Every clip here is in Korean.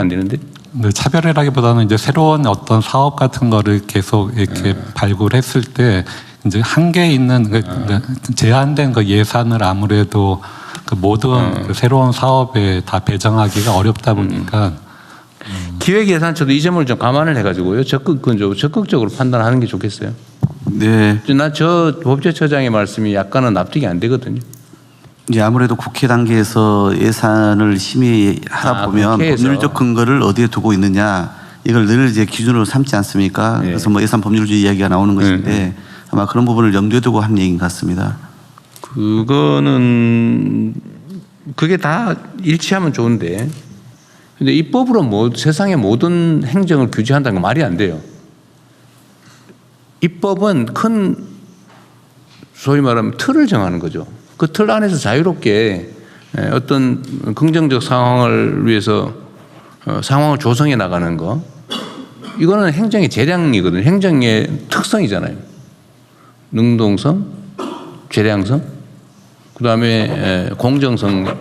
안 되는데? 네, 차별이라기보다는 이제 새로운 어떤 사업 같은 거를 계속 이렇게 발굴했을 때 이제 한계 있는 제한된 그 예산을 아무래도 그 모든 그 새로운 사업에 다 배정하기가 어렵다 보니까 기획예산처도 이 점을 좀 감안을 해가지고요. 적극적으로 판단하는 게 좋겠어요. 네. 나 저 법제처장의 말씀이 약간은 납득이 안 되거든요. 이제 아무래도 국회 단계에서 예산을 심의하다 보면 국회에서. 법률적 근거를 어디에 두고 있느냐 이걸 늘 이제 기준으로 삼지 않습니까? 네. 그래서 뭐 예산 법률주의 이야기가 나오는 것인데 아마 그런 부분을 염두에 두고 한 얘기인 것 같습니다. 그게 다 일치하면 좋은데, 근데 입법으로 세상의 모든 행정을 규제한다는 건 말이 안 돼요. 입법은 큰 소위 말하면 틀을 정하는 거죠. 그 틀 안에서 자유롭게 어떤 긍정적 상황을 위해서 상황을 조성해 나가는 거, 이거는 행정의 재량이거든요. 행정의 특성이잖아요. 능동성, 재량성, 그다음에 공정성,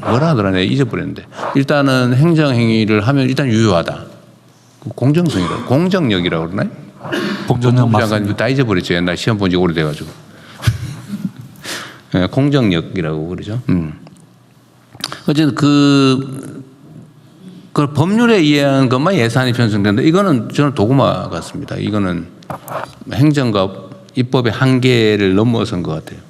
뭐라 하더라 내가 잊어버렸는데, 일단은 행정행위를 하면 일단 유효하다. 공정성이라고, 공정력이라고 그러나요? 공정력 맞습니다. 다 잊어버렸죠. 옛날 시험 본 지 오래돼가지고. 공정력이라고 그러죠. 어쨌든 그걸 법률에 의한 것만 예산이 편성된다. 이거는 저는 도구마 같습니다. 이거는 행정과 입법의 한계를 넘어선 것 같아요.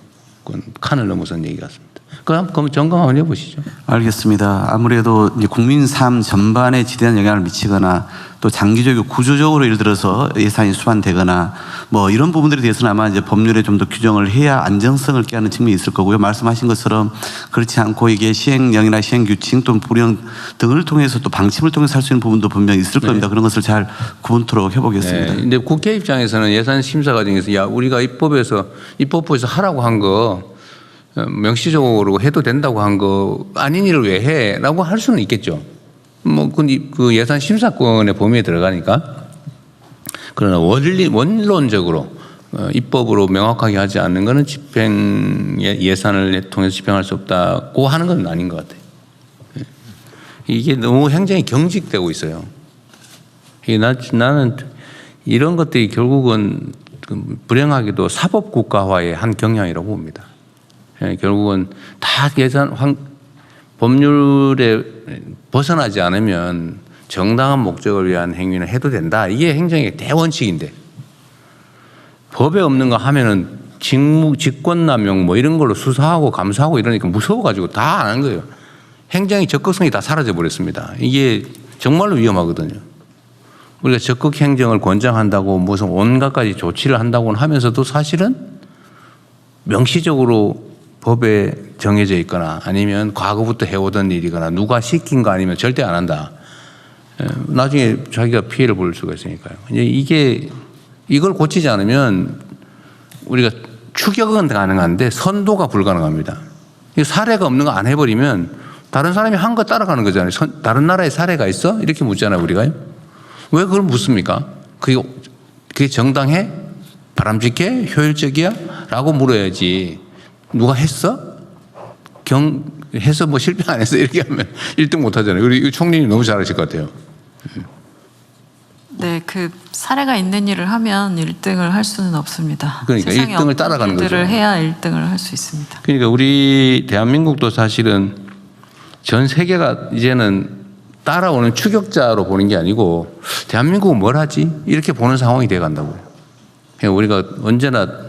그건 칸을 넘어선 얘기 같습니다. 그럼 점검 한번 해보시죠. 알겠습니다. 아무래도 이제 국민 삶 전반에 지대한 영향을 미치거나 또 장기적이고 구조적으로 예를 들어서 예산이 수반되거나 뭐 이런 부분들에 대해서는 아마 이제 법률에 좀 더 규정을 해야 안정성을 꾀하는 측면이 있을 거고요. 말씀하신 것처럼 그렇지 않고 이게 시행령이나 시행규칙 또는 불령 등을 통해서 또 방침을 통해서 할 수 있는 부분도 분명히 있을 겁니다. 그런 것을 잘 구분토록 해보겠습니다. 네. 근데 국회 입장에서는 예산 심사 과정에서 야, 우리가 입법부에서 하라고 한 거 명시적으로 해도 된다고 한 거 아닌 일을 왜 해? 라고 할 수는 있겠죠. 뭐, 그 예산 심사권의 범위에 들어가니까. 그러나 원론적으로 입법으로 명확하게 하지 않는 것은 예산을 통해서 집행할 수 없다고 하는 건 아닌 것 같아요. 이게 너무 행정이 경직되고 있어요. 나는 이런 것들이 결국은 불행하게도 사법국가화의 한 경향이라고 봅니다. 결국은 다 법률에 벗어나지 않으면 정당한 목적을 위한 행위는 해도 된다. 이게 행정의 대원칙인데 법에 없는 거 하면은 직권남용 뭐 이런 걸로 수사하고 감사하고 이러니까 무서워가지고 다 안 한 거예요. 행정의 적극성이 다 사라져 버렸습니다. 이게 정말로 위험하거든요. 우리가 적극 행정을 권장한다고 무슨 온갖 가지 조치를 한다고는 하면서도 사실은 명시적으로 법에 정해져 있거나 아니면 과거부터 해오던 일이거나 누가 시킨 거 아니면 절대 안 한다. 나중에 자기가 피해를 볼 수가 있으니까요. 이걸 고치지 않으면 우리가 추격은 가능한데 선도가 불가능합니다. 사례가 없는 거 안 해버리면 다른 사람이 한 거 따라가는 거잖아요. 다른 나라에 사례가 있어? 이렇게 묻잖아요, 우리가. 왜 그걸 묻습니까? 그게 정당해? 바람직해? 효율적이야? 라고 물어야지. 누가 했어? 해서 뭐 실패 안 했어? 이렇게 하면 1등 못 하잖아요. 우리 총리님 너무 잘하실 것 같아요. 네, 그 사례가 있는 일을 하면 1등을 할 수는 없습니다. 그러니까 1등을 따라가는 거죠. 일들을 해야 1등을 할 수 있습니다. 그러니까 우리 대한민국도 사실은 전 세계가 이제는 따라오는 추격자로 보는 게 아니고 대한민국은 뭘 하지? 이렇게 보는 상황이 돼 간다고요. 그러니까 우리가 언제나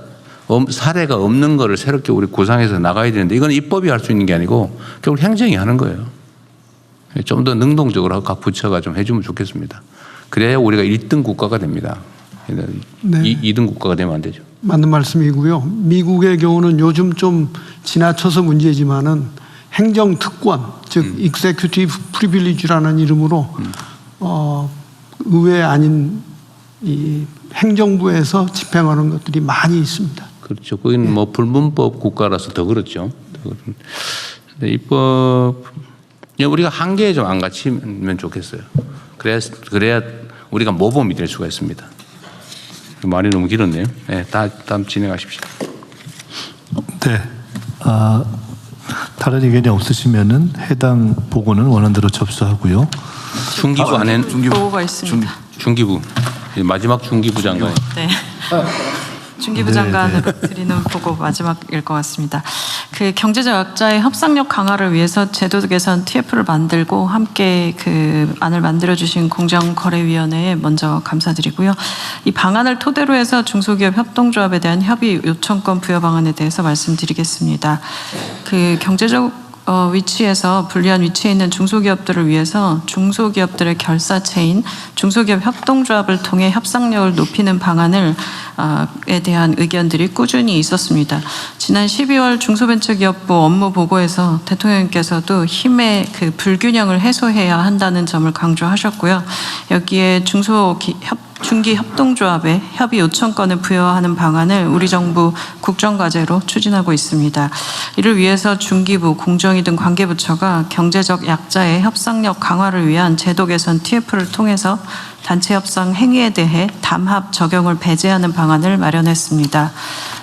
사례가 없는 거를 새롭게 우리 구상해서 나가야 되는데 이건 입법이 할 수 있는 게 아니고 결국 행정이 하는 거예요. 좀 더 능동적으로 각 부처가 좀 해주면 좋겠습니다. 그래야 우리가 1등 국가가 됩니다. 네. 2등 국가가 되면 안 되죠. 맞는 말씀이고요. 미국의 경우는 요즘 좀 지나쳐서 문제지만은 행정특권, 즉 Executive Privilege라는 이름으로 의회 아닌 이 행정부에서 집행하는 것들이 많이 있습니다. 그렇죠. 거기는 뭐 불문법 국가라서 더 그렇죠. 근데 입법 우리가 한계에 좀 안 갇히면 좋겠어요. 그래야 우리가 모범이 될 수가 있습니다. 말이 너무 길었네요. 네, 다음 진행하십시오. 네. 다른 의견이 없으시면은 해당 보고는 원안대로 접수하고요. 중기부 안에 보고가 있습니다. 중기부 마지막 중기부 장관. 네. 중기부 장관으로 드리는 보고 마지막일 것 같습니다. 그 경제적 약자의 협상력 강화를 위해서 제도 개선 TF를 만들고 함께 그 안을 만들어주신 공정거래위원회에 먼저 감사드리고요. 이 방안을 토대로 해서 중소기업 협동조합에 대한 협의 요청권 부여 방안에 대해서 말씀드리겠습니다. 그 경제적 위치에서 불리한 위치에 있는 중소기업들을 위해서 중소기업들의 결사체인 중소기업 협동조합을 통해 협상력을 높이는 방안을 에 대한 의견들이 꾸준히 있었습니다. 지난 12월 중소벤처기업부 업무 보고에서 대통령께서도 힘의 그 불균형을 해소해야 한다는 점을 강조하셨고요. 여기에 중기 협동조합에 협의 요청권을 부여하는 방안을 우리 정부 국정과제로 추진하고 있습니다. 이를 위해서 중기부, 공정위 등 관계부처가 경제적 약자의 협상력 강화를 위한 제도 개선 TF를 통해서 단체 협상 행위에 대해 담합 적용을 배제하는 방안을 마련했습니다.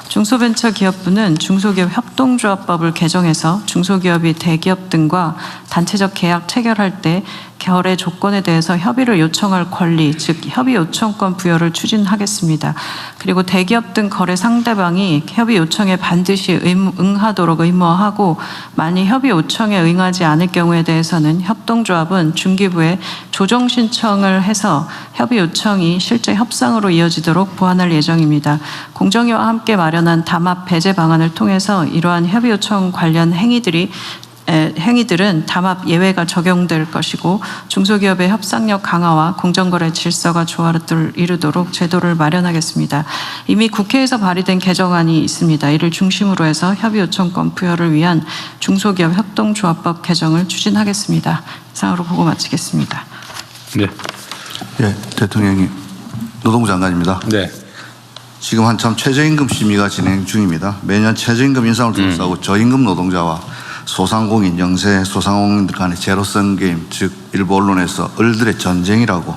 중소벤처기업부는 중소기업 협동조합법을 개정해서 중소기업이 대기업 등과 단체적 계약 체결할 때 거래 조건에 대해서 협의를 요청할 권리, 즉 협의 요청권 부여를 추진하겠습니다. 그리고 대기업 등 거래 상대방이 협의 요청에 반드시 응하도록 의무화하고 만일 협의 요청에 응하지 않을 경우에 대해서는 협동조합은 중기부에 조정 신청을 해서 협의 요청이 실제 협상으로 이어지도록 보완할 예정입니다. 공정위와 함께 마련한 담합 배제 방안을 통해서 이러한 협의 요청 관련 행위들은 담합 예외가 적용될 것이고 중소기업의 협상력 강화와 공정거래 질서가 조화를 이루도록 제도를 마련하겠습니다. 이미 국회에서 발의된 개정안이 있습니다. 이를 중심으로 해서 협의 요청권 부여를 위한 중소기업 협동조합법 개정을 추진하겠습니다. 이상으로 보고 마치겠습니다. 네. 예, 대통령님, 노동부 장관입니다. 네. 지금 한참 최저임금 심의가 진행 중입니다. 매년 최저임금 인상을 둘러싸고 저임금 노동자와 소상공인, 영세 소상공인들 간의 제로섬 게임, 즉 일부 언론에서 을들의 전쟁이라고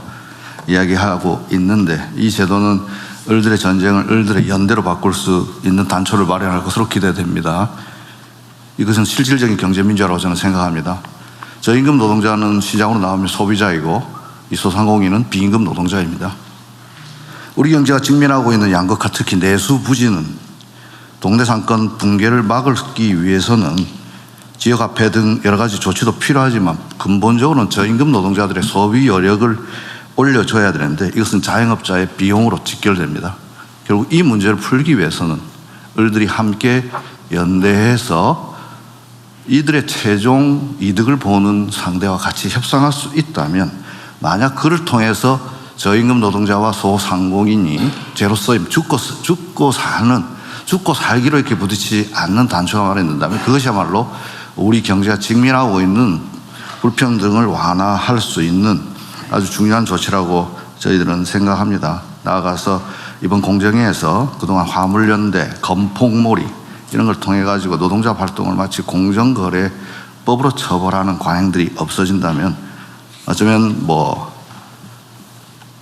이야기하고 있는데 이 제도는 을들의 전쟁을 을들의 연대로 바꿀 수 있는 단초를 마련할 것으로 기대됩니다. 이것은 실질적인 경제민주화라고 저는 생각합니다. 저임금 노동자는 시장으로 나오면 소비자이고 이 소상공인은 비임금 노동자입니다. 우리 경제가 직면하고 있는 양극화, 특히 내수 부진은 동네 상권 붕괴를 막기 위해서는 지역화폐 등 여러 가지 조치도 필요하지만 근본적으로는 저임금 노동자들의 소비 여력을 올려줘야 되는데 이것은 자영업자의 비용으로 직결됩니다. 결국 이 문제를 풀기 위해서는 을들이 함께 연대해서 이들의 최종 이득을 보는 상대와 같이 협상할 수 있다면 만약 그를 통해서 저임금 노동자와 소상공인이 제로섬 죽고 살기로 이렇게 부딪히지 않는 단초가 마련된다면 그것이야말로 우리 경제가 직면하고 있는 불평등을 완화할 수 있는 아주 중요한 조치라고 저희들은 생각합니다. 나아가서 이번 공정위에서 그동안 화물연대, 건폭몰이 이런 걸 통해 가지고 노동자 활동을 마치 공정거래법으로 처벌하는 관행들이 없어진다면 어쩌면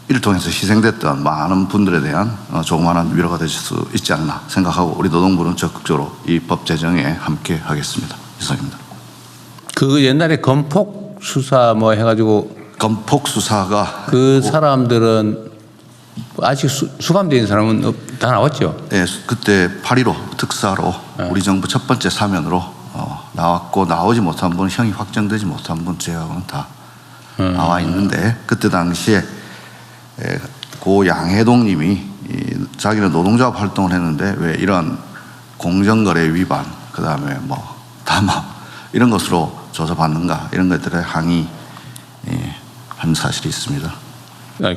이를 통해서 희생됐던 많은 분들에 대한 조그마한 위로가 되실 수 있지 않나 생각하고 우리 노동부는 적극적으로 이 법 제정에 함께 하겠습니다. 이상입니다. 그 옛날에 건폭 수사 해가지고 건폭 수사가 그 사람들은 아직 수감된 사람은 다 나왔죠? 네, 그때 8.15 특사로 우리 정부 첫 번째 사면으로 나왔고 나오지 못한 분, 형이 확정되지 못한 분 제하고는 다 나와 있는데 그때 당시에 고 양해동님이 자기는 노동조합 활동을 했는데 왜 이런 공정거래 위반, 그 다음에 담합 이런 것으로 조사받는가 이런 것들에 항의한 사실이 있습니다.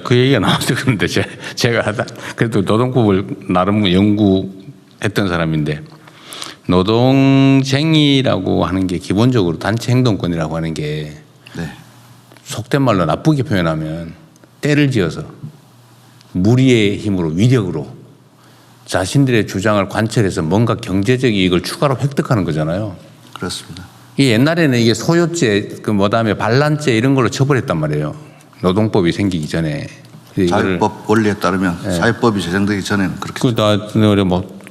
그 얘기가 나와서 그런데 제가 그래도 노동법을 나름 연구했던 사람인데 노동쟁의라고 하는 게 기본적으로 단체 행동권이라고 하는 게 네. 속된 말로 나쁘게 표현하면 때를 지어서 무리의 힘으로 위력으로 자신들의 주장을 관철해서 뭔가 경제적 이익을 추가로 획득하는 거잖아요. 그렇습니다. 이 옛날에는 이게 소요죄, 그다음에 반란죄 이런 걸로 처벌했단 말이에요. 노동법이 생기기 전에. 자유법 원리에 따르면 네. 사회법이 제정되기 전에는 그렇게. 그다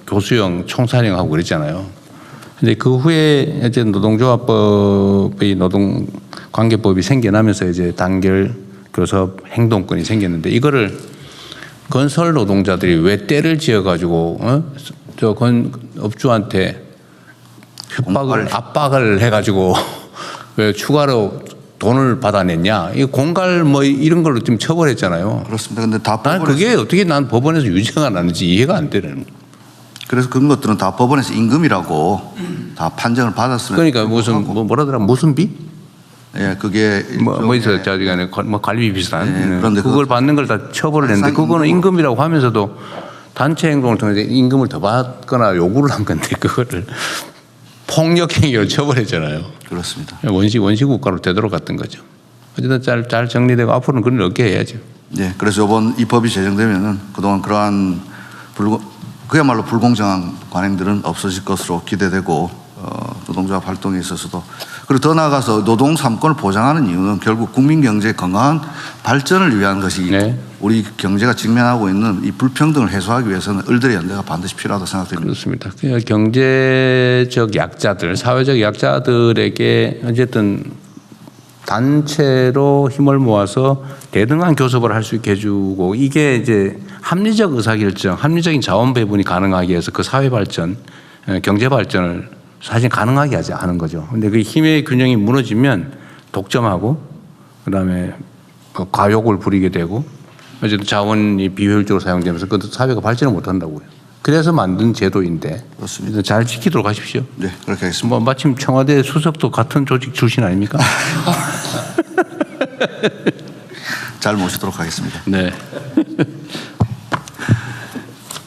교수형, 총사령하고 그랬잖아요. 근데 그 후에 이제 노동조합법이 관계법이 생겨나면서 이제 단결 교섭 행동권이 생겼는데 이거를 건설 노동자들이 왜 때를 지어가지고 저 건업주한테 압박을 해가지고 왜 추가로 돈을 받아냈냐? 이 공갈 뭐 이런 걸로 좀 처벌했잖아요. 그렇습니다. 근데 다 난 그게 어떻게 난 법원에서 유죄가 나는지 이해가 안 되는. 그래서 그런 것들은 다 법원에서 임금이라고 다 판정을 받았으면. 그러니까 무슨 뭐라더라 무슨 비? 예, 그게 뭐 있어요. 저기간에 뭐 관리비 비슷한. 네, 그런데 그걸 받는 걸 다 처벌을 했는데 그거는 임금이라고 하면서도 단체 행동을 통해서 임금을 더 받거나 요구를 한 건데 그거를 폭력행위로 처벌했잖아요. 그렇습니다. 원시 국가로 되돌아갔던 거죠. 어쨌든 잘 정리되고 앞으로는 그런 일 없게 해야죠. 네, 그래서 이번 이 법이 제정되면은 그동안 그러한 그야말로 불공정한 관행들은 없어질 것으로 기대되고 노동조합 활동에 있어서도 그리고 더 나아가서 노동 3권을 보장하는 이유는 결국 국민 경제의 건강한 발전을 위한 것이기 때문에 네. 우리 경제가 직면하고 있는 이 불평등을 해소하기 위해서는 을들의 연대가 반드시 필요하다고 생각됩니다. 그렇습니다. 그러니까 경제적 약자들, 사회적 약자들에게 어쨌든 단체로 힘을 모아서 대등한 교섭을 할 수 있게 해주고 이게 이제 합리적 의사결정, 합리적인 자원 배분이 가능하기 위해서 그 사회 발전, 경제 발전을 사실 가능하게 하는 거죠. 근데 그 힘의 균형이 무너지면 독점하고 그다음에 과욕을 부리게 되고 어쨌든 자원이 비효율적으로 사용되면서 그 사회가 발전을 못 한다고요. 그래서 만든 제도인데 그렇습니다. 잘 지키도록 하십시오. 네, 그렇게 하겠습니다. 뭐 마침 청와대 수석도 같은 조직 출신 아닙니까? 잘 모시도록 하겠습니다. 네.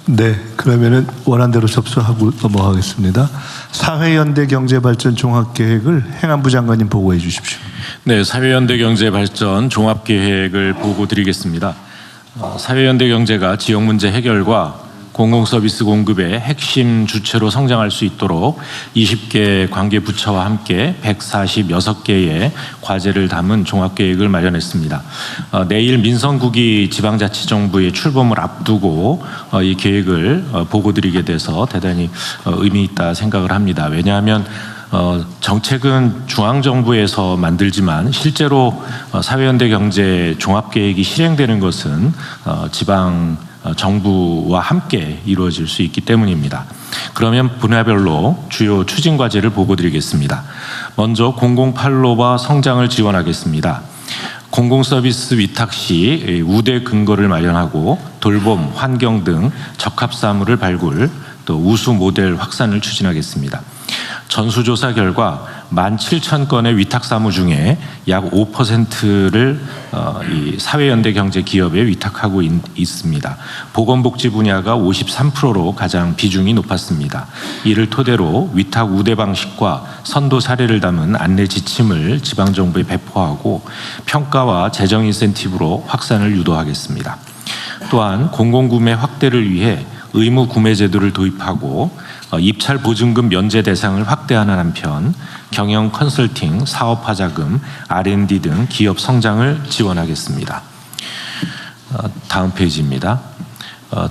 네, 그러면은 원안대로 접수하고 넘어가겠습니다. 사회연대 경제발전 종합계획을 행안부 장관님 보고해 주십시오. 네, 사회연대 경제발전 종합계획을 보고 드리겠습니다. 사회연대 경제가 지역 문제 해결과 공공서비스 공급의 핵심 주체로 성장할 수 있도록 20개 관계부처와 함께 146개의 과제를 담은 종합계획을 마련했습니다. 내일 민선국이 지방자치정부의 출범을 앞두고 이 계획을 보고드리게 돼서 대단히 의미 있다 생각을 합니다. 왜냐하면 정책은 중앙정부에서 만들지만 실제로 사회연대 경제 종합계획이 실행되는 것은 지방 정부와 함께 이루어질 수 있기 때문입니다. 그러면 분야별로 주요 추진 과제를 보고 드리겠습니다. 먼저 공공판로와 성장을 지원하겠습니다. 공공서비스 위탁 시 우대 근거를 마련하고 돌봄, 환경 등 적합사무를 발굴, 또 우수 모델 확산을 추진하겠습니다. 전수조사 결과 17,000건의 위탁사무 중에 약 5%를 이 사회연대 경제 기업에 위탁하고 있습니다. 보건복지 분야가 53%로 가장 비중이 높았습니다. 이를 토대로 위탁 우대 방식과 선도 사례를 담은 안내 지침을 지방정부에 배포하고 평가와 재정 인센티브로 확산을 유도하겠습니다. 또한 공공구매 확대를 위해 의무 구매 제도를 도입하고 입찰 보증금 면제 대상을 확대하는 한편 경영 컨설팅, 사업화 자금, R&D 등 기업 성장을 지원하겠습니다. 다음 페이지입니다.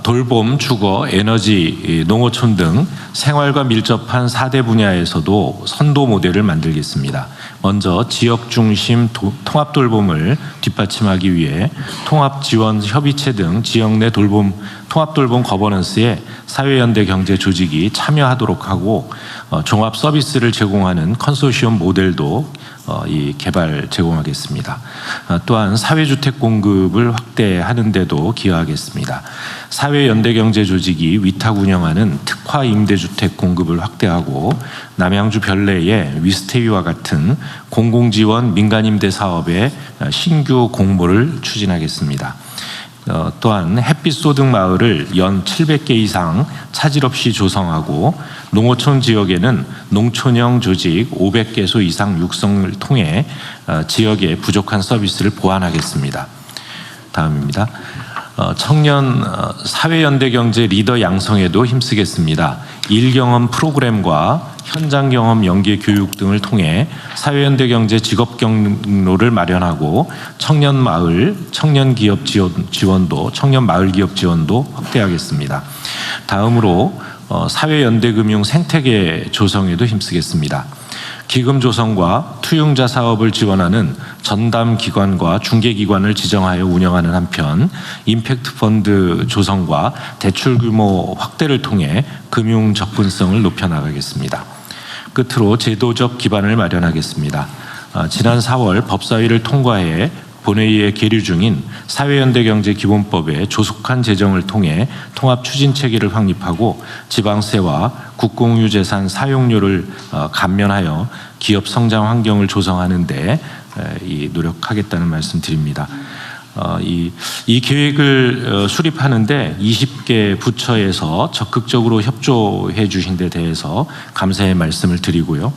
돌봄, 주거, 에너지, 농어촌 등 생활과 밀접한 4대 분야에서도 선도 모델을 만들겠습니다. 먼저 지역 중심 통합 돌봄을 뒷받침하기 위해 통합 지원 협의체 등 지역 내 통합 돌봄 거버넌스에 사회연대 경제 조직이 참여하도록 하고 종합 서비스를 제공하는 컨소시엄 모델도 개발 제공하겠습니다. 또한 사회주택 공급을 확대하는 데도 기여하겠습니다. 사회연대경제 조직이 위탁 운영하는 특화 임대주택 공급을 확대하고 남양주 별내의 위스테이와 같은 공공지원 민간임대 사업의 신규 공모를 추진하겠습니다. 또한 햇빛 소득 마을을 연 700개 이상 차질 없이 조성하고 농어촌 지역에는 농촌형 조직 500개소 이상 육성을 통해 지역의 부족한 서비스를 보완하겠습니다. 다음입니다. 청년 사회연대 경제 리더 양성에도 힘쓰겠습니다. 일경험 프로그램과 현장 경험 연계 교육 등을 통해 사회연대 경제 직업 경로를 마련하고 청년 마을, 청년 기업 지원도, 청년 마을 기업 지원도 확대하겠습니다. 다음으로 사회연대 금융 생태계 조성에도 힘쓰겠습니다. 기금 조성과 투융자 사업을 지원하는 전담 기관과 중개 기관을 지정하여 운영하는 한편 임팩트 펀드 조성과 대출 규모 확대를 통해 금융 접근성을 높여 나가겠습니다. 끝으로 제도적 기반을 마련하겠습니다. 지난 4월 법사위를 통과해 본회의에 계류 중인 사회연대경제기본법의 조속한 제정을 통해 통합 추진 체계를 확립하고 지방세와 국공유재산 사용료를 감면하여 기업 성장 환경을 조성하는 데 노력하겠다는 말씀 드립니다. 이 계획을 수립하는데 20개 부처에서 적극적으로 협조해 주신 데 대해서 감사의 말씀을 드리고요.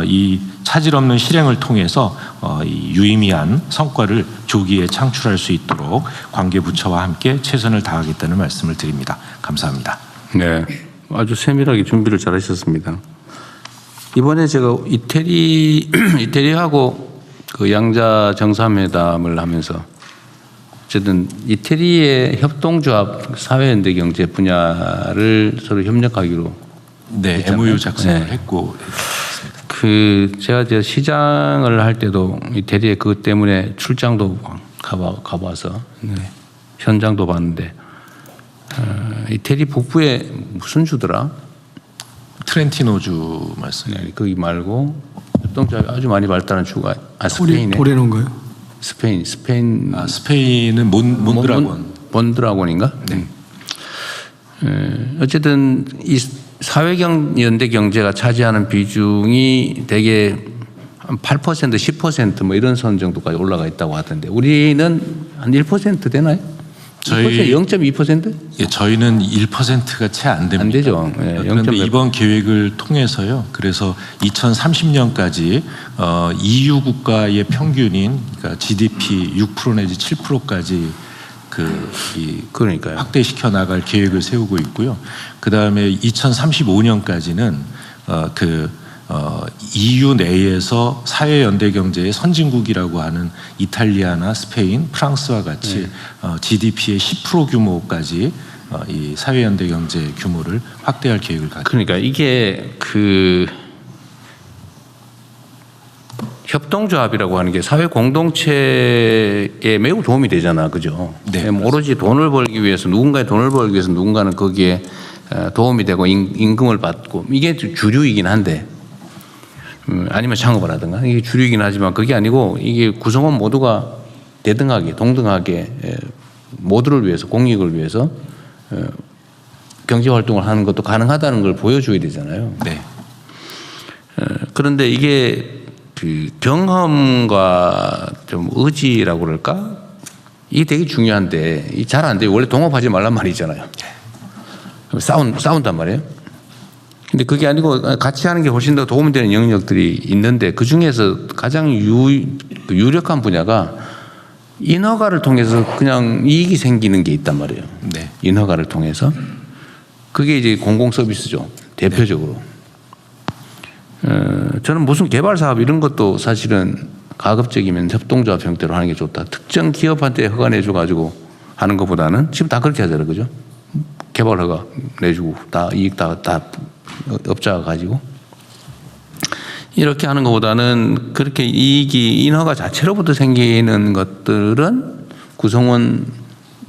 이 차질 없는 실행을 통해서 이 유의미한 성과를 조기에 창출할 수 있도록 관계 부처와 함께 최선을 다하겠다는 말씀을 드립니다. 감사합니다. 네, 아주 세밀하게 준비를 잘하셨습니다. 이번에 제가 이태리하고 그 양자 정상회담을 하면서 어쨌든 이태리의 협동조합 사회연대 경제 분야를 서로 협력하기로 네, 했잖아요. MOU 작성을 네. 했고 그 제가 시장을 할 때도 이태리에 그것 때문에 출장도 가봐서 네. 현장도 봤는데 이태리 북부에 무슨 주더라? 트렌티노주 말씀. 네, 거기 말고 협동조합이 아주 많이 발달한 주가 스페인에 도레노인가요? 스페인 스페인은 몬드라곤. 몬드라곤인가? 네. 어쨌든 이 사회연대 경제가 차지하는 비중이 대개 한 8%, 10% 뭐 이런 선 정도까지 올라가 있다고 하던데 우리는 한 1% 되나요? 저희 0.2%? 예, 저희는 1%가 채 안 됩니다. 안 되죠. 예, 그런데 0.몇%. 이번 계획을 통해서요. 그래서 2030년까지 EU 국가의 평균인 그러니까 GDP 6% 내지 7%까지 그러니까요. 확대시켜 나갈 계획을 세우고 있고요. 그 다음에 2035년까지는 EU 내에서 사회연대 경제의 선진국이라고 하는 이탈리아나 스페인, 프랑스와 같이 GDP의 10% 규모까지 이 사회연대 경제 규모를 확대할 계획을 가지고 그러니까 이게 그 협동조합이라고 하는 게 사회 공동체에 매우 도움이 되잖아, 그죠? 네, 오로지 돈을 벌기 위해서 누군가의 돈을 벌기 위해서 누군가는 거기에 도움이 되고 임금을 받고 이게 주류이긴 한데 아니면 창업을 하든가 이게 주류이긴 하지만 그게 아니고 이게 구성원 모두가 대등하게 동등하게 모두를 위해서 공익을 위해서 경제 활동을 하는 것도 가능하다는 걸 보여줘야 되잖아요. 네. 그런데 이게 그 경험과 좀 의지라고 그럴까? 이게 되게 중요한데 이 잘 안 돼요. 원래 동업하지 말란 말이잖아요. 싸운단 말이에요. 근데 그게 아니고 같이 하는 게 훨씬 더 도움이 되는 영역들이 있는데 그 중에서 가장 유력한 분야가 인허가를 통해서 그냥 이익이 생기는 게 있단 말이에요. 네. 인허가를 통해서. 그게 이제 공공 서비스죠. 대표적으로. 저는 무슨 개발 사업 이런 것도 사실은 가급적이면 협동조합 형태로 하는 게 좋다. 특정 기업한테 허가 내줘가지고 하는 것보다는 지금 다 그렇게 하잖아요. 그죠? 개발 허가 내주고 다 이익 다 업자가 가지고 이렇게 하는 것보다는 그렇게 이익이 인허가 자체로부터 생기는 것들은 구성원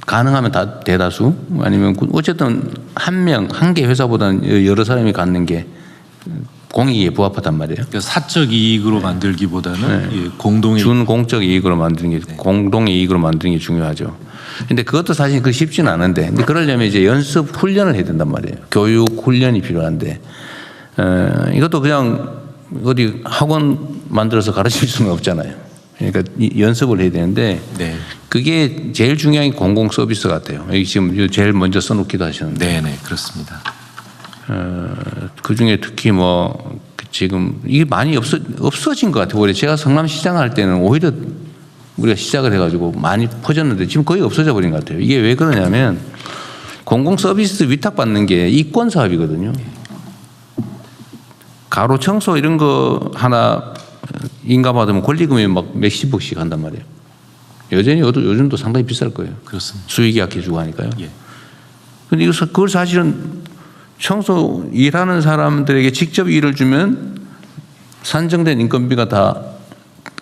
가능하면 다 대다수 아니면 어쨌든 한 개 회사보다는 여러 사람이 갖는 게 공익에 부합하단 말이에요. 그러니까 사적 이익으로 만들기보다는 네. 예, 공동의 준공적 이익으로 만드는 게 공동의 이익으로 만드는 게 중요하죠. 근데 그것도 사실 그 쉽지는 않은데 근데 그러려면 이제 연습 훈련을 해야 된단 말이에요. 교육 훈련이 필요한데 이것도 그냥 어디 학원 만들어서 가르칠 수는 없잖아요. 그러니까 연습을 해야 되는데 네. 그게 제일 중요한 게 공공 서비스 같아요. 여기 지금 제일 먼저 써놓기도 하셨는데. 네, 그렇습니다. 그 중에 특히 뭐 지금 이게 많이 없어진 것 같아요. 원래 제가 성남시장 할 때는 오히려 우리가 시작을 해가지고 많이 퍼졌는데 지금 거의 없어져 버린 것 같아요. 이게 왜 그러냐면 공공 서비스 위탁받는 게 이권 사업이거든요. 가로 청소 이런 거 하나 인가받으면 권리금이 막 몇십억씩 한단 말이에요. 여전히 요즘도 상당히 비쌀 거예요. 그렇습니다. 수익이 약해지고 하니까요. 예. 근데 그걸 사실은 청소 일하는 사람들에게 직접 일을 주면 산정된 인건비가 다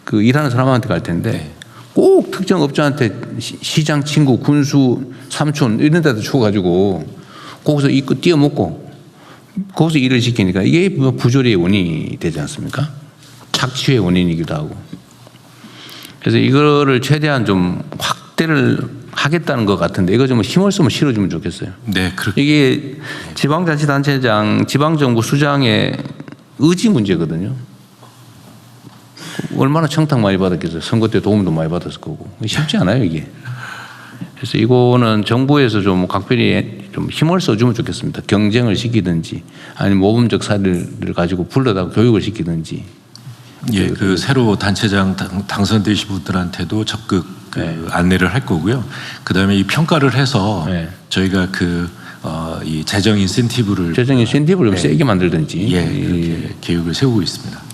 그 일하는 사람한테 갈 텐데 꼭 특정 업자한테 시장 친구, 군수, 삼촌 이런 데다 줘가지고 거기서 이거 띄어먹고 거기서 일을 시키니까 이게 부조리의 원인이 되지 않습니까? 착취의 원인이기도 하고. 그래서 이거를 최대한 좀 확대를 하겠다는 것 같은데 이거 좀 힘을 쓰면 실어주면 좋겠어요. 네, 그렇게 이게 지방자치단체장, 지방정부 수장의 의지 문제거든요. 얼마나 청탁 많이 받았겠어요. 선거 때 도움도 많이 받았을 거고. 쉽지 않아요, 이게. 그래서 이거는 정부에서 좀 각별히 좀 힘을 써주면 좋겠습니다. 경쟁을 시키든지 아니면 모범적 사례를 가지고 불러다가 교육을 시키든지. 예, 그 새로 단체장 당선되신 분들한테도 적극 그 안내를 할 거고요. 그다음에 이 평가를 해서 저희가 이 재정 인센티브를 좀 세게 만들든지. 그렇게 계획을 세우고 있습니다.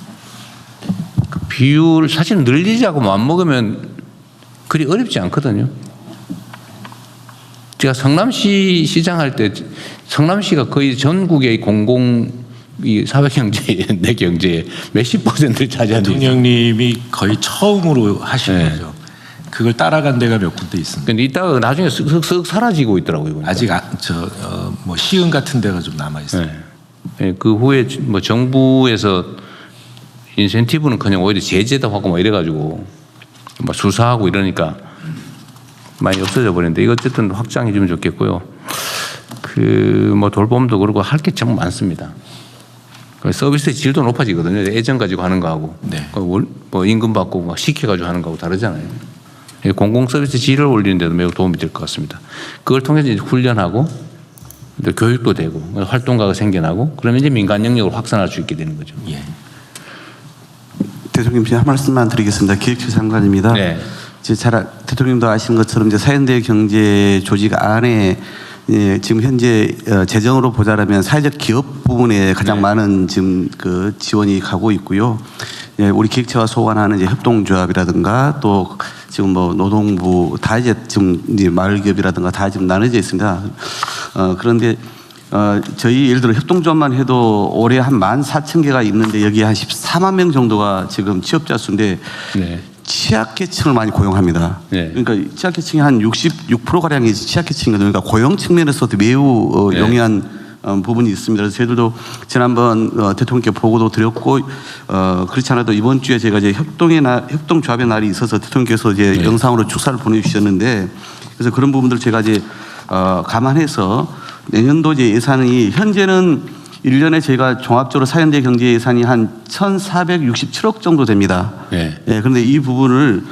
그 비율 사실 늘리자고 마음먹으면 그리 어렵지 않거든요. 제가 성남시 시장 할 때 성남시가 거의 전국의 이 사회경제, 내 경제의 몇십 %를 차지하는. 대통령님이 거의 처음으로 하신 거죠. 그걸 따라간 데가 몇 군데 있습니다. 근데 이따가 나중에 쓱쓱 사라지고 있더라고요. 보니까. 아직 뭐 시흥 같은 데가 좀 남아 있어요. 네. 그 후에 뭐 정부에서 인센티브는커녕 오히려 제재도 하고 뭐 이래가지고 뭐 수사하고 이러니까 많이 없어져 버렸는데 이거 어쨌든 확장해주면 좋겠고요. 그 뭐 돌봄도 그렇고 할 게 참 많습니다. 서비스의 질도 높아지거든요. 애정 가지고 하는 거하고 뭐 임금 받고 막 시켜가지고 하는 거하고 다르잖아요. 공공 서비스 질을 올리는 데도 매우 도움이 될 것 같습니다. 그걸 통해서 이제 훈련하고 교육도 되고 활동가가 생겨나고 그러면 이제 민간 영역을 확산할 수 있게 되는 거죠. 예. 대통령 한 말씀만 드리겠습니다. 기획처 장관입니다. 네. 이제 대통령도 아시는 것처럼 이제 사회연대 경제 조직 안에 지금 현재 재정으로 보자라면 사회적 기업 부분에 가장 많은 지금 그 지원이 가고 있고요. 우리 기획처가 소관하는 이제 협동조합이라든가 또 지금 뭐 노동부 다 이제 지금 이제 마을기업이라든가 다 지금 나눠져 있습니다. 그런데 저희 예를 들어 협동조합만 해도 올해 한 14,000개가 있는데 여기에 한 14만 명 정도가 지금 취업자 수인데 취약계층을 많이 고용합니다. 그러니까 취약계층이 한 66%가량이 취약계층이거든요. 그러니까 고용 측면에서도 매우 용이한 부분이 있습니다. 그래서 저희들도 지난번 대통령께 보고도 드렸고 그렇지 않아도 이번 주에 제가 이제 협동조합의 날이 있어서 대통령께서 이제 영상으로 축사를 보내주셨는데 그래서 그런 부분들 제가 이제 감안해서 내년도 이제 예산이 현재는 1년에 저희가 종합적으로 사연대 경제 예산이 한 1,467억 정도 됩니다. 그런데 이 부분을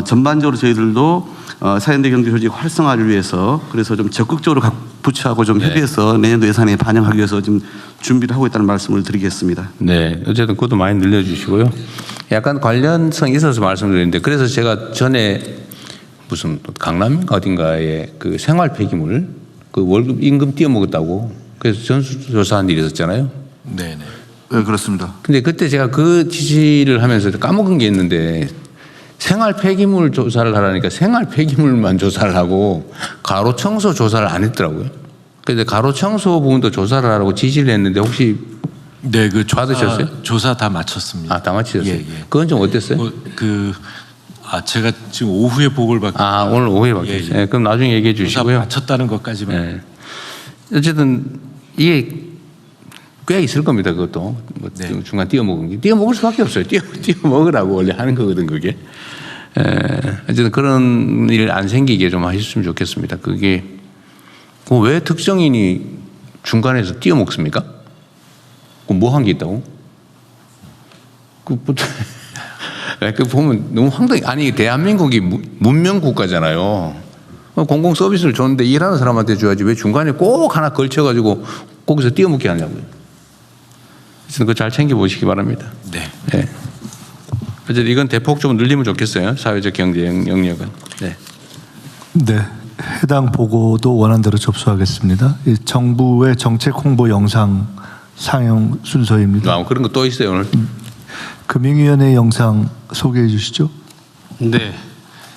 전반적으로 저희들도 사연대 경제 조직 활성화를 위해서 그래서 좀 적극적으로 각 부처하고 좀 협의해서 내년도 예산에 반영하기 위해서 좀 준비를 하고 있다는 말씀을 드리겠습니다. 네, 어쨌든 그것도 많이 늘려주시고요. 약간 관련성이 있어서 말씀드리는데 그래서 제가 전에 무슨 강남 어딘가에 그 생활 폐기물 그 월급 임금 띄어먹었다고 그래서 전수조사한 일이 있었잖아요. 네, 그렇습니다. 근데 그때 제가 그 지시를 하면서 까먹은 게 있는데 생활 폐기물 조사를 하라니까 생활 폐기물만 조사를 하고 가로 청소 조사를 안 했더라고요. 그래서 가로 청소 부분도 조사를 하라고 지시를 했는데 혹시 그 받으셨어요? 조사 다 마쳤습니다. 다 마치셨어요? 그건 좀 어땠어요? 제가 지금 오후에 보고를 받고 오늘 오후에 받겠어요. 그럼 나중에 얘기해 주시고요. 마쳤다는 것까지만. 어쨌든 이게 꽤 있을 겁니다. 그것도 중간 띄어먹은 게 띄어먹을 수밖에 없어요. 띄어먹으라고 원래 하는 거거든 그게. 어쨌든 그런 일 안 생기게 좀 하셨으면 좋겠습니다. 그게 왜 특정인이 중간에서 띄어먹습니까? 뭐 한 게 있다고? 그 보면 너무 황당해. 아니 대한민국이 문명 국가잖아요. 공공 서비스를 줬는데 일하는 사람한테 줘야지 왜 중간에 꼭 하나 걸쳐가지고 거기서 띄어먹게 하냐고요. 그래서 그거 잘 챙겨보시기 바랍니다. 네. 어쨌든 이건 대폭 좀 늘리면 좋겠어요. 사회적 경제 영역은. 네. 해당 보고도 원안대로 접수하겠습니다. 이 정부의 정책 홍보 영상 상영 순서입니다. 그런 거 또 있어요 오늘. 금융위원회 영상 소개해 주시죠. 네.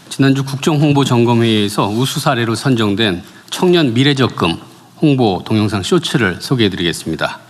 지난주 국정홍보점검회의에서 우수 사례로 선정된 청년 미래적금 홍보 동영상 쇼츠를 소개해 드리겠습니다.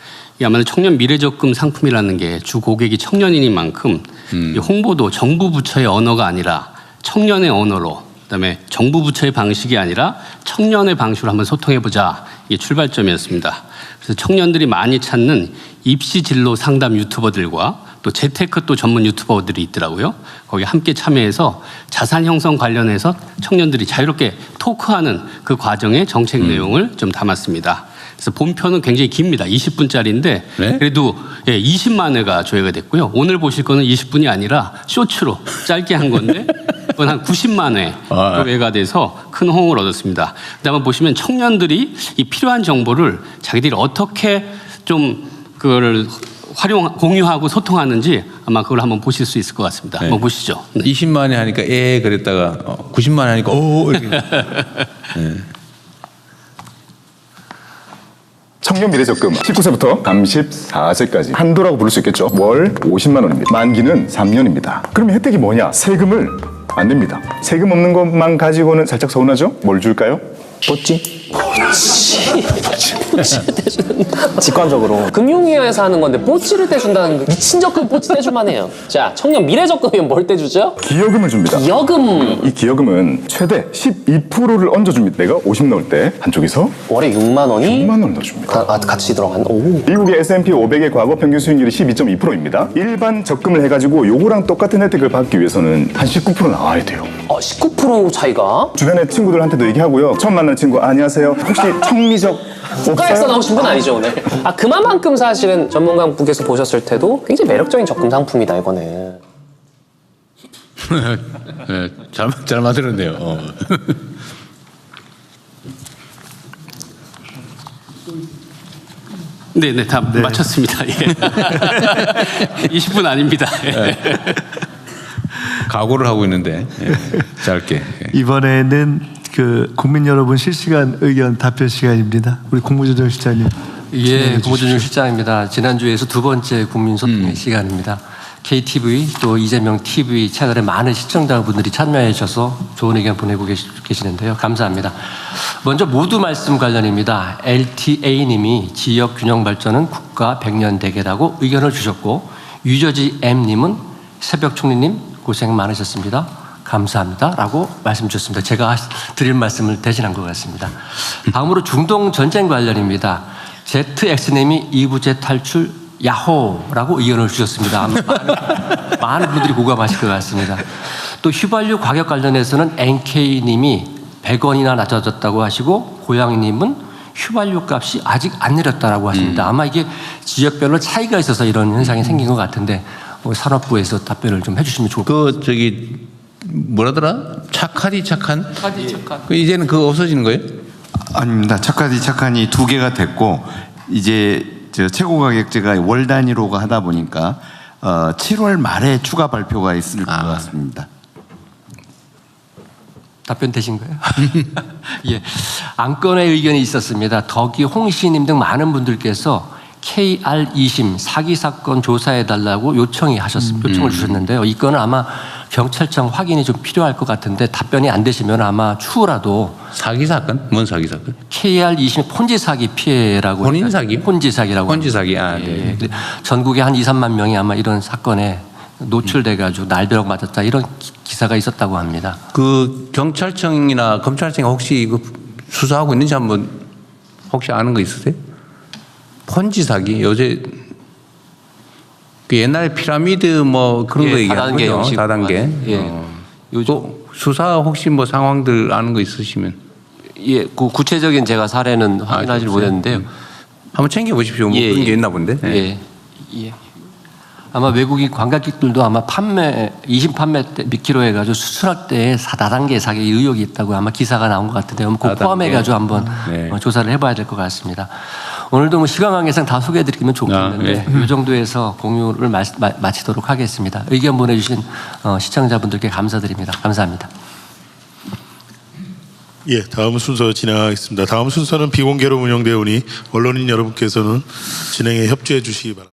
이 아무래도 청년 미래적금 상품이라는 게 주 고객이 청년인 만큼 이 홍보도 정부 부처의 언어가 아니라 청년의 언어로, 그다음에 정부 부처의 방식이 아니라 청년의 방식으로 한번 소통해보자, 이게 출발점이었습니다. 그래서 청년들이 많이 찾는 입시 진로 상담 유튜버들과 또 재테크 또 전문 유튜버들이 있더라고요. 거기 함께 참여해서 자산 형성 관련해서 청년들이 자유롭게 토크하는 그 과정의 정책 내용을 좀 담았습니다. 그래서 본편은 굉장히 깁니다. 20분짜리인데 네? 그래도 20만 회가 조회가 됐고요. 오늘 보실 거는 20분이 아니라 쇼츠로 짧게 한 건데 그건 한 90만 회 조회가 돼서 큰 호응을 얻었습니다. 그다음에 보시면 청년들이 이 필요한 정보를 자기들이 어떻게 좀 그거를 공유하고 소통하는지 아마 그걸 한번 보실 수 있을 것 같습니다. 네. 한번 보시죠. 네. 20만에 하니까 그랬다가 90만에 하니까 이렇게. 네. 청년 미래적금 19세부터 34세까지 한도라고 부를 수 있겠죠. 월 50만 원입니다. 만기는 3년입니다. 그럼 혜택이 뭐냐? 세금을 안 냅니다. 세금 없는 것만 가지고는 살짝 서운하죠? 뭘 줄까요? 뽀찌 떼주는 직관적으로 금융위원회에서 하는 건데 뽀찌를 떼준다는 거 미친 적금 뽀찌 떼줄만 해요. 자, 청년 미래적금이면 뭘 떼주죠? 기여금을 줍니다. 기여금 이 기여금은 최대 12%를 얹어줍니다. 내가 50 넣을 때 한쪽에서 월에 6만 원이 6만 원을 넣어줍니다. 같이 들어간. 오. 미국의 S&P 500의 과거 평균 수익률이 12.2%입니다. 일반 적금을 해가지고 요거랑 똑같은 혜택을 받기 위해서는 한 19% 나와야 돼요. 19% 차이가? 주변에 친구들한테도 얘기하고요. 처음 만난 친구 안녕하세요. 혹시 청미적 국가에서 없어요? 나오신 분 아니죠 오늘? 그만큼 사실은 전문가 분께서 보셨을 때도 굉장히 매력적인 적금 상품이다 이거는. 네, 잘 만들었네요. 네, 다 마쳤습니다. 예. 20분 아닙니다. 예. 각오를 하고 있는데 짧게. 이번에는 그 국민 여러분 실시간 의견 답변 시간입니다. 우리 국무조정실장님. 예, 국무조정실장입니다. 지난주에서 두 번째 국민소통의 시간입니다. KTV 또 이재명 TV 채널에 많은 시청자분들이 참여해 주셔서 좋은 의견 보내고 계시는데요. 감사합니다. 먼저 모두 말씀 관련입니다. LTA님이 지역 균형 발전은 국가 100년 대계라고 의견을 주셨고, 유저지 M님은 새벽 총리님 고생 많으셨습니다. 감사합니다. 라고 말씀 주셨습니다. 제가 드릴 말씀을 대신한 것 같습니다. 다음으로 중동 전쟁 관련입니다. ZX님이 2부제 탈출 야호라고 의견을 주셨습니다. 많은 분들이 공감하실 것 같습니다. 또 휘발유 가격 관련해서는 NK님이 100원이나 낮아졌다고 하시고, 고양이님은 휘발유 값이 아직 안 내렸다라고 하십니다. 아마 이게 지역별로 차이가 있어서 이런 현상이 생긴 것 같은데 산업부에서 답변을 좀 해주시면 좋을 것 같습니다. 저기 뭐라더라? 착하디 착한? 이제는 그거 없어지는 거예요? 아닙니다. 착하디 착한이 2개가 됐고, 이제 최고 가격제가 월 단위로 하다 보니까 7월 말에 추가 발표가 있을 것 같습니다. 답변 되신 거예요? 예. 안건의 의견이 있었습니다. 덕이 홍시님 등 많은 분들께서 KR 2심 사기 사건 조사해달라고 요청을 주셨는데요. 이 건은 아마 경찰청 확인이 좀 필요할 것 같은데 답변이 안 되시면 아마 추후라도. 사기 사건? 뭔 사기 사건? KR 2심 폰지 사기 피해라고. 본인 사기? 폰지 사기라고. 폰지 사기. 네. 예. 전국에 한 2, 3만 명이 아마 이런 사건에 노출돼가지고 날벼락 맞았다 이런 기사가 있었다고 합니다. 그 경찰청이나 검찰청이 혹시 이거 수사하고 있는지 한번 혹시 아는 거 있으세요? 폰지 사기 요새 그 옛날 피라미드 뭐 그런 거 얘기하는 거죠. 다단계. 요즘 수사 혹시 뭐 상황들 아는 거 있으시면. 예, 그 구체적인 제가 사례는 확인하지 못했는데요. 한번 챙겨 보십시오. 뭐 그런 게 있나 본데. 예. 아마 외국인 관광객들도 아마 이심 판매 때 몇 킬로 해가지고 수출할 때 다단계 사기 의혹이 있다고 아마 기사가 나온 것 같은데 그거 포함해가지고 한번 조사를 해봐야 될 것 같습니다. 오늘도 뭐 시간 관계상 다 소개해드리면 좋겠는데 이 정도에서 공유를 마치도록 하겠습니다. 의견 보내주신 시청자분들께 감사드립니다. 감사합니다. 예, 다음 순서 진행하겠습니다. 다음 순서는 비공개로 운영되어 오니 언론인 여러분께서는 진행에 협조해 주시기 바랍니다.